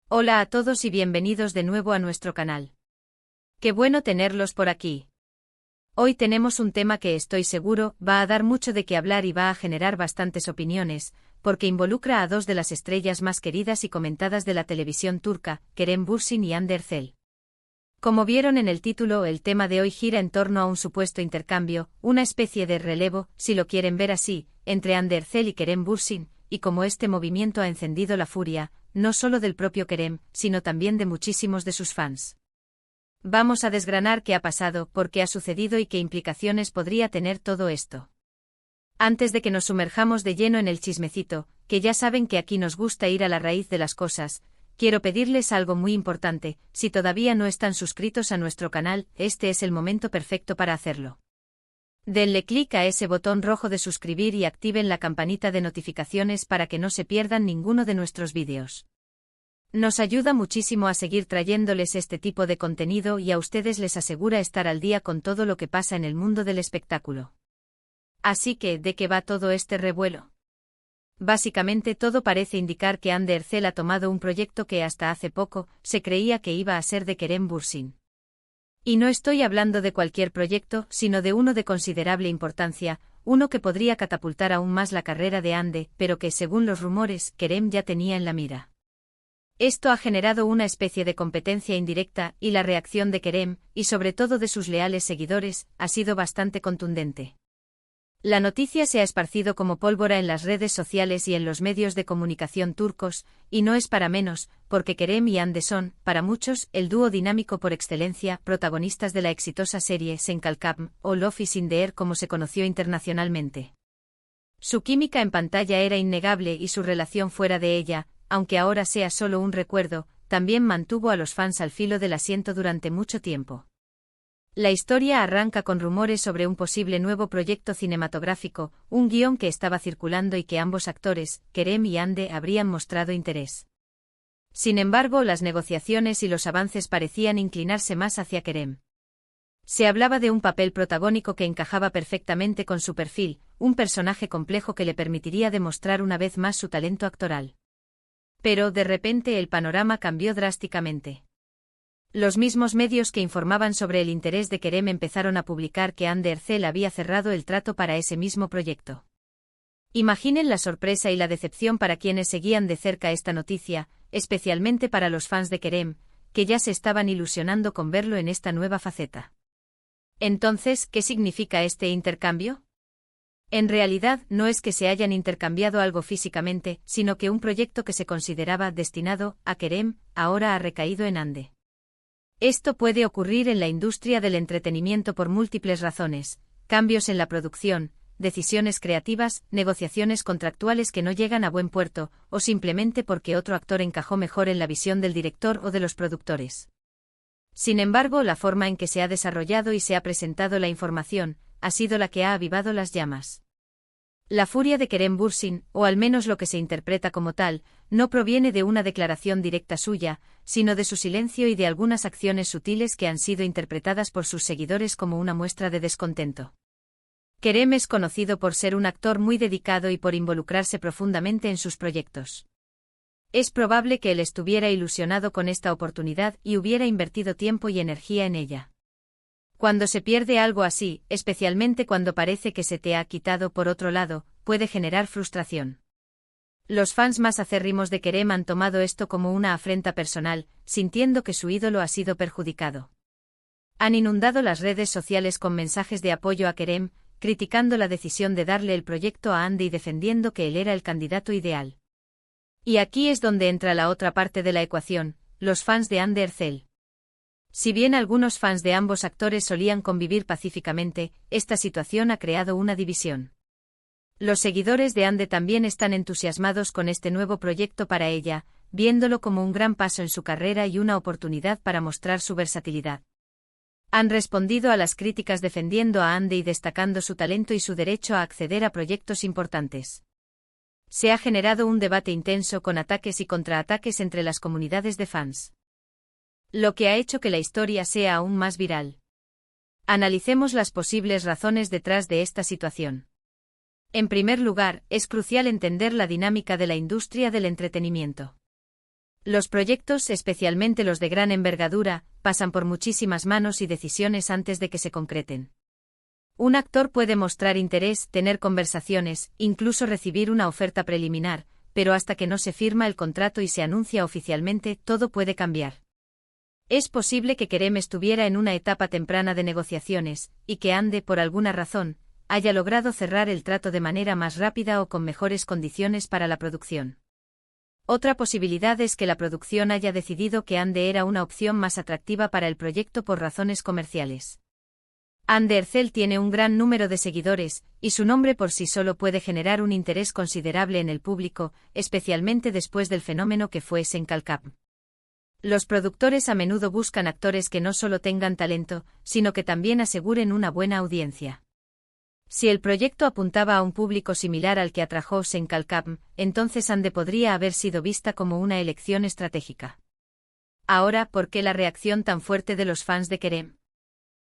Hola a todos y bienvenidos de nuevo a nuestro canal. Qué bueno tenerlos por aquí. Hoy tenemos un tema que estoy seguro va a dar mucho de qué hablar y va a generar bastantes opiniones, porque involucra a dos de las estrellas más queridas y comentadas de la televisión turca, Kerem Bürsin y Hande Erçel. Como vieron en el título, el tema de hoy gira en torno a un supuesto intercambio, una especie de relevo, si lo quieren ver así, entre Hande Erçel y Kerem Bürsin, y como este movimiento ha encendido la furia, no solo del propio Kerem, sino también de muchísimos de sus fans. Vamos a desgranar qué ha pasado, por qué ha sucedido y qué implicaciones podría tener todo esto. Antes de que nos sumerjamos de lleno en el chismecito, que ya saben que aquí nos gusta ir a la raíz de las cosas, quiero pedirles algo muy importante: si todavía no están suscritos a nuestro canal, este es el momento perfecto para hacerlo. Denle clic a ese botón rojo de suscribir y activen la campanita de notificaciones para que no se pierdan ninguno de nuestros vídeos. Nos ayuda muchísimo a seguir trayéndoles este tipo de contenido y a ustedes les asegura estar al día con todo lo que pasa en el mundo del espectáculo. Así que, ¿de qué va todo este revuelo? Básicamente todo parece indicar que Hande Erçel ha tomado un proyecto que hasta hace poco se creía que iba a ser de Kerem Bürsin. Y no estoy hablando de cualquier proyecto, sino de uno de considerable importancia, uno que podría catapultar aún más la carrera de Hande, pero que, según los rumores, Kerem ya tenía en la mira. Esto ha generado una especie de competencia indirecta, y la reacción de Kerem, y sobre todo de sus leales seguidores, ha sido bastante contundente. La noticia se ha esparcido como pólvora en las redes sociales y en los medios de comunicación turcos, y no es para menos, porque Kerem y Hande son, para muchos, el dúo dinámico por excelencia, protagonistas de la exitosa serie Sen Kalkam, o Love is in the Air como se conoció internacionalmente. Su química en pantalla era innegable y su relación fuera de ella, aunque ahora sea solo un recuerdo, también mantuvo a los fans al filo del asiento durante mucho tiempo. La historia arranca con rumores sobre un posible nuevo proyecto cinematográfico, un guión que estaba circulando y que ambos actores, Kerem y Hande, habrían mostrado interés. Sin embargo, las negociaciones y los avances parecían inclinarse más hacia Kerem. Se hablaba de un papel protagónico que encajaba perfectamente con su perfil, un personaje complejo que le permitiría demostrar una vez más su talento actoral. Pero, de repente, el panorama cambió drásticamente. Los mismos medios que informaban sobre el interés de Kerem empezaron a publicar que Hande Erçel había cerrado el trato para ese mismo proyecto. Imaginen la sorpresa y la decepción para quienes seguían de cerca esta noticia, especialmente para los fans de Kerem, que ya se estaban ilusionando con verlo en esta nueva faceta. Entonces, ¿qué significa este intercambio? En realidad, no es que se hayan intercambiado algo físicamente, sino que un proyecto que se consideraba destinado a Kerem, ahora ha recaído en Hande. Esto puede ocurrir en la industria del entretenimiento por múltiples razones: cambios en la producción, decisiones creativas, negociaciones contractuales que no llegan a buen puerto, o simplemente porque otro actor encajó mejor en la visión del director o de los productores. Sin embargo, la forma en que se ha desarrollado y se ha presentado la información ha sido la que ha avivado las llamas. La furia de Kerem Bürsin, o al menos lo que se interpreta como tal, no proviene de una declaración directa suya, sino de su silencio y de algunas acciones sutiles que han sido interpretadas por sus seguidores como una muestra de descontento. Kerem es conocido por ser un actor muy dedicado y por involucrarse profundamente en sus proyectos. Es probable que él estuviera ilusionado con esta oportunidad y hubiera invertido tiempo y energía en ella. Cuando se pierde algo así, especialmente cuando parece que se te ha quitado por otro lado, puede generar frustración. Los fans más acérrimos de Kerem han tomado esto como una afrenta personal, sintiendo que su ídolo ha sido perjudicado. Han inundado las redes sociales con mensajes de apoyo a Kerem, criticando la decisión de darle el proyecto a Hande y defendiendo que él era el candidato ideal. Y aquí es donde entra la otra parte de la ecuación: los fans de Hande Erçel. Si bien algunos fans de ambos actores solían convivir pacíficamente, esta situación ha creado una división. Los seguidores de Hande también están entusiasmados con este nuevo proyecto para ella, viéndolo como un gran paso en su carrera y una oportunidad para mostrar su versatilidad. Han respondido a las críticas defendiendo a Hande y destacando su talento y su derecho a acceder a proyectos importantes. Se ha generado un debate intenso con ataques y contraataques entre las comunidades de fans, lo que ha hecho que la historia sea aún más viral. Analicemos las posibles razones detrás de esta situación. En primer lugar, es crucial entender la dinámica de la industria del entretenimiento. Los proyectos, especialmente los de gran envergadura, pasan por muchísimas manos y decisiones antes de que se concreten. Un actor puede mostrar interés, tener conversaciones, incluso recibir una oferta preliminar, pero hasta que no se firma el contrato y se anuncia oficialmente, todo puede cambiar. Es posible que Kerem estuviera en una etapa temprana de negociaciones, y que Ande, por alguna razón, haya logrado cerrar el trato de manera más rápida o con mejores condiciones para la producción. Otra posibilidad es que la producción haya decidido que Ande era una opción más atractiva para el proyecto por razones comerciales. Ande Erçel tiene un gran número de seguidores, y su nombre por sí solo puede generar un interés considerable en el público, especialmente después del fenómeno que fue Senkalkap. Los productores a menudo buscan actores que no solo tengan talento, sino que también aseguren una buena audiencia. Si el proyecto apuntaba a un público similar al que atrajo Senkalkap, entonces Ande podría haber sido vista como una elección estratégica. Ahora, ¿por qué la reacción tan fuerte de los fans de Kerem?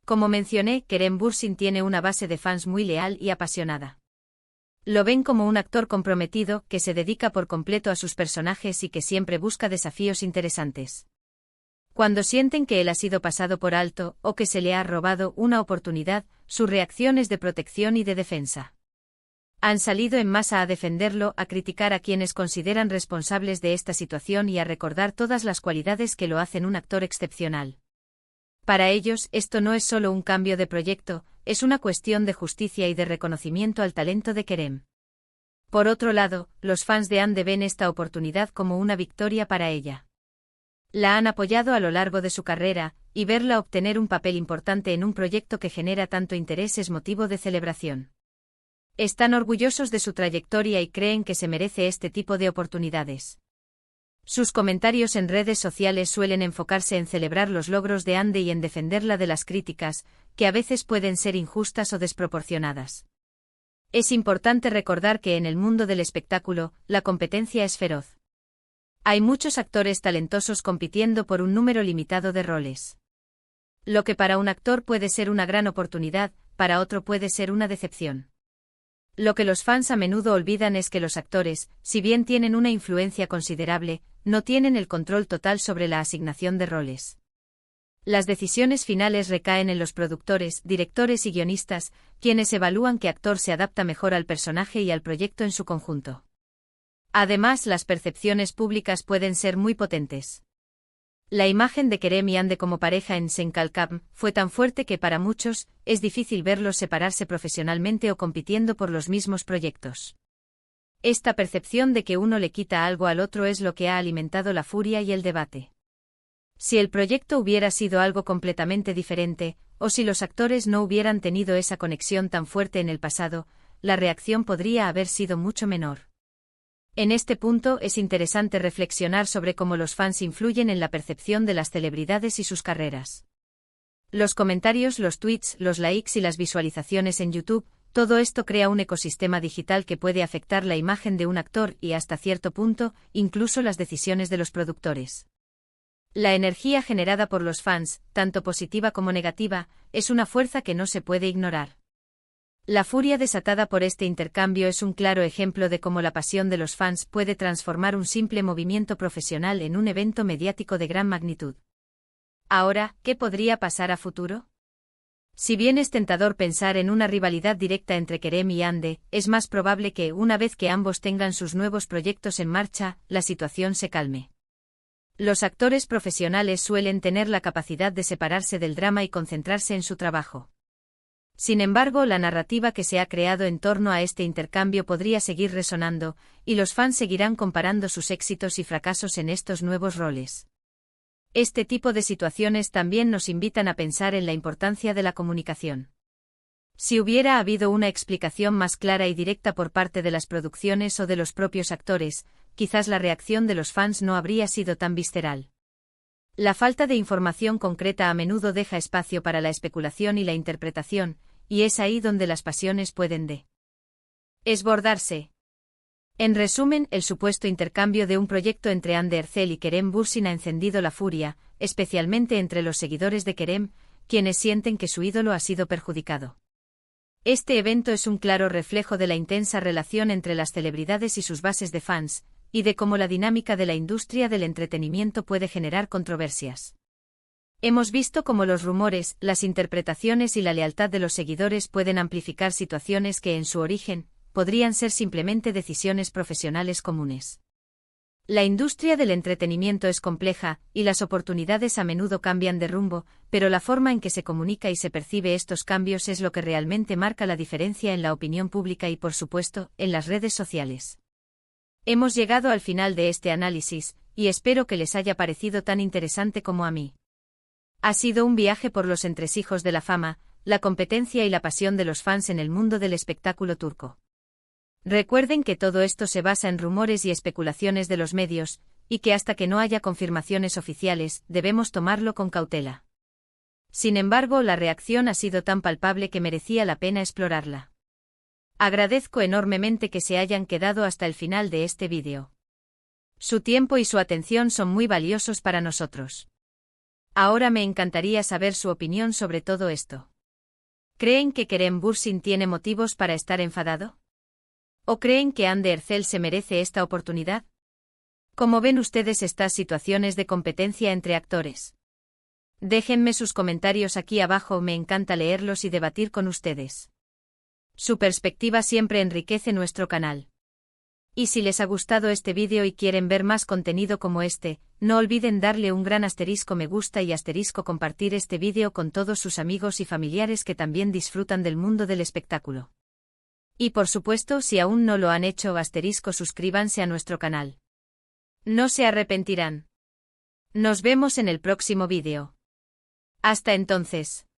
Como mencioné, Kerem Bürsin tiene una base de fans muy leal y apasionada. Lo ven como un actor comprometido, que se dedica por completo a sus personajes y que siempre busca desafíos interesantes. Cuando sienten que él ha sido pasado por alto, o que se le ha robado una oportunidad, su reacción es de protección y de defensa. Han salido en masa a defenderlo, a criticar a quienes consideran responsables de esta situación y a recordar todas las cualidades que lo hacen un actor excepcional. Para ellos, esto no es solo un cambio de proyecto, es una cuestión de justicia y de reconocimiento al talento de Kerem. Por otro lado, los fans de Ande ven esta oportunidad como una victoria para ella. La han apoyado a lo largo de su carrera, y verla obtener un papel importante en un proyecto que genera tanto interés es motivo de celebración. Están orgullosos de su trayectoria y creen que se merece este tipo de oportunidades. Sus comentarios en redes sociales suelen enfocarse en celebrar los logros de Ande y en defenderla de las críticas, que a veces pueden ser injustas o desproporcionadas. Es importante recordar que en el mundo del espectáculo, la competencia es feroz. Hay muchos actores talentosos compitiendo por un número limitado de roles. Lo que para un actor puede ser una gran oportunidad, para otro puede ser una decepción. Lo que los fans a menudo olvidan es que los actores, si bien tienen una influencia considerable, no tienen el control total sobre la asignación de roles. Las decisiones finales recaen en los productores, directores y guionistas, quienes evalúan qué actor se adapta mejor al personaje y al proyecto en su conjunto. Además, las percepciones públicas pueden ser muy potentes. La imagen de Kerem y Ande como pareja en Senkalkap fue tan fuerte que para muchos es difícil verlos separarse profesionalmente o compitiendo por los mismos proyectos. Esta percepción de que uno le quita algo al otro es lo que ha alimentado la furia y el debate. Si el proyecto hubiera sido algo completamente diferente, o si los actores no hubieran tenido esa conexión tan fuerte en el pasado, la reacción podría haber sido mucho menor. En este punto es interesante reflexionar sobre cómo los fans influyen en la percepción de las celebridades y sus carreras. Los comentarios, los tweets, los likes y las visualizaciones en YouTube, todo esto crea un ecosistema digital que puede afectar la imagen de un actor y, hasta cierto punto, incluso las decisiones de los productores. La energía generada por los fans, tanto positiva como negativa, es una fuerza que no se puede ignorar. La furia desatada por este intercambio es un claro ejemplo de cómo la pasión de los fans puede transformar un simple movimiento profesional en un evento mediático de gran magnitud. Ahora, ¿qué podría pasar a futuro? Si bien es tentador pensar en una rivalidad directa entre Kerem y Ande, es más probable que, una vez que ambos tengan sus nuevos proyectos en marcha, la situación se calme. Los actores profesionales suelen tener la capacidad de separarse del drama y concentrarse en su trabajo. Sin embargo, la narrativa que se ha creado en torno a este intercambio podría seguir resonando, y los fans seguirán comparando sus éxitos y fracasos en estos nuevos roles. Este tipo de situaciones también nos invitan a pensar en la importancia de la comunicación. Si hubiera habido una explicación más clara y directa por parte de las producciones o de los propios actores, quizás la reacción de los fans no habría sido tan visceral. La falta de información concreta a menudo deja espacio para la especulación y la interpretación, y es ahí donde las pasiones pueden desbordarse. En resumen, el supuesto intercambio de un proyecto entre Ande Erçel y Kerem Bürsin ha encendido la furia, especialmente entre los seguidores de Kerem, quienes sienten que su ídolo ha sido perjudicado. Este evento es un claro reflejo de la intensa relación entre las celebridades y sus bases de fans, y de cómo la dinámica de la industria del entretenimiento puede generar controversias. Hemos visto cómo los rumores, las interpretaciones y la lealtad de los seguidores pueden amplificar situaciones que en su origen podrían ser simplemente decisiones profesionales comunes. La industria del entretenimiento es compleja, y las oportunidades a menudo cambian de rumbo, pero la forma en que se comunica y se percibe estos cambios es lo que realmente marca la diferencia en la opinión pública y, por supuesto, en las redes sociales. Hemos llegado al final de este análisis, y espero que les haya parecido tan interesante como a mí. Ha sido un viaje por los entresijos de la fama, la competencia y la pasión de los fans en el mundo del espectáculo turco. Recuerden que todo esto se basa en rumores y especulaciones de los medios, y que hasta que no haya confirmaciones oficiales, debemos tomarlo con cautela. Sin embargo, la reacción ha sido tan palpable que merecía la pena explorarla. Agradezco enormemente que se hayan quedado hasta el final de este vídeo. Su tiempo y su atención son muy valiosos para nosotros. Ahora me encantaría saber su opinión sobre todo esto. ¿Creen que Kerem Bürsin tiene motivos para estar enfadado? ¿O creen que Hande Erçel se merece esta oportunidad? ¿Cómo ven ustedes estas situaciones de competencia entre actores? Déjenme sus comentarios aquí abajo, me encanta leerlos y debatir con ustedes. Su perspectiva siempre enriquece nuestro canal. Y si les ha gustado este vídeo y quieren ver más contenido como este, no olviden darle un gran asterisco me gusta y asterisco compartir este vídeo con todos sus amigos y familiares que también disfrutan del mundo del espectáculo. Y por supuesto, si aún no lo han hecho, asterisco suscríbanse a nuestro canal. No se arrepentirán. Nos vemos en el próximo vídeo. Hasta entonces.